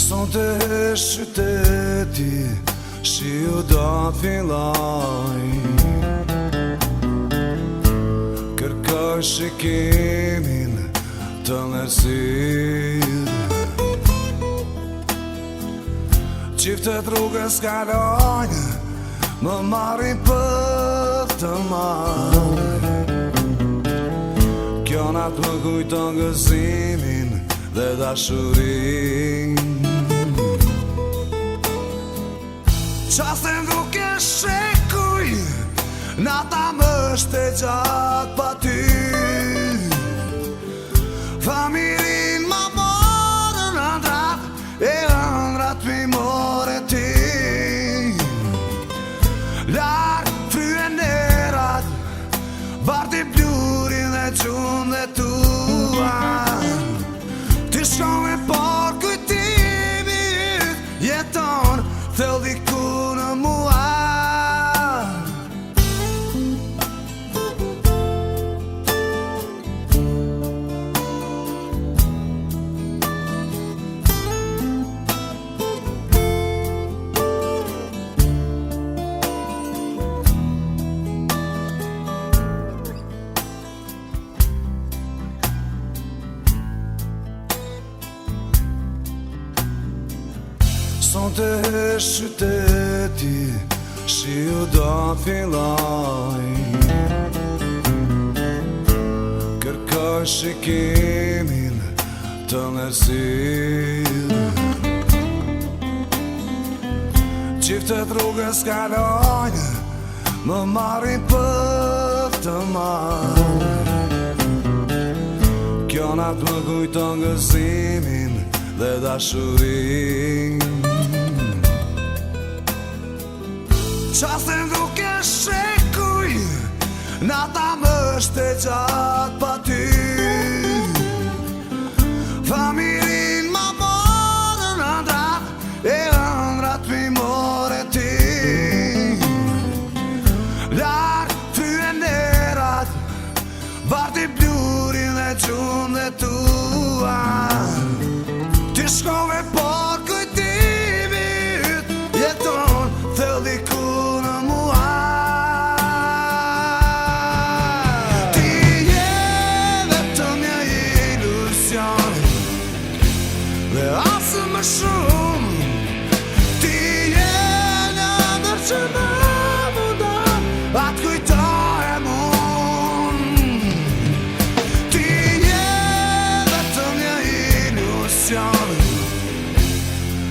Sonte qyteti, shiu do filloj. Kërkoj shikimin të mërësirë, qiftet rrugës kalojnë, më marrin për të marrë. Kjo natë më kujton gëzimin dhe dashurin. Qasën duke shekuj, nata më shte gjatë pa ty. Familin ma morën ëndrat, e ëndrat mi more ti. Larë fryen erat, barti plurin dhe gjunë dhe tua. Ti shkon e por kujtimi jeton, thell diku në mua. Sonte qyteti, shiu do filloj. Kërkoj shikimin të mërësirë, qiftet rrugës kalojnë, më marrin për të marrë. Kjo natë më kujton gëzimin dhe dashurin. Qasën duke shekuj, nata më shte gjatë pa ty. Familin ma morën ëndrat, e ëndrat mi more ti. Larë fryen erat, barti plurin dhe gjunë dhe tua. Ti shkove por kujtimit jeton, thell diku në mua. Ti je vetëm një ilusion, dhe asë më shumë. Ti je një ndër që më mundon, atë kujtohem unë. Ti je vetëm një ilusion,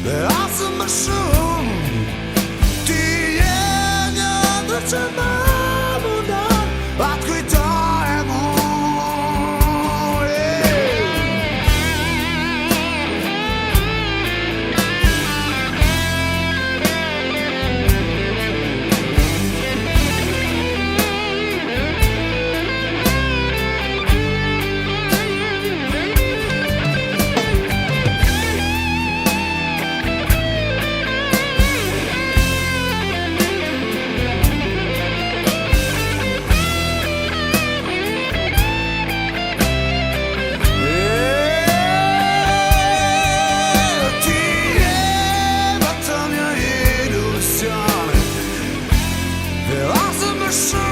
dhe asë më shumë. Ti je një ndër që më mundon, atë kujtohem unë. Awesome.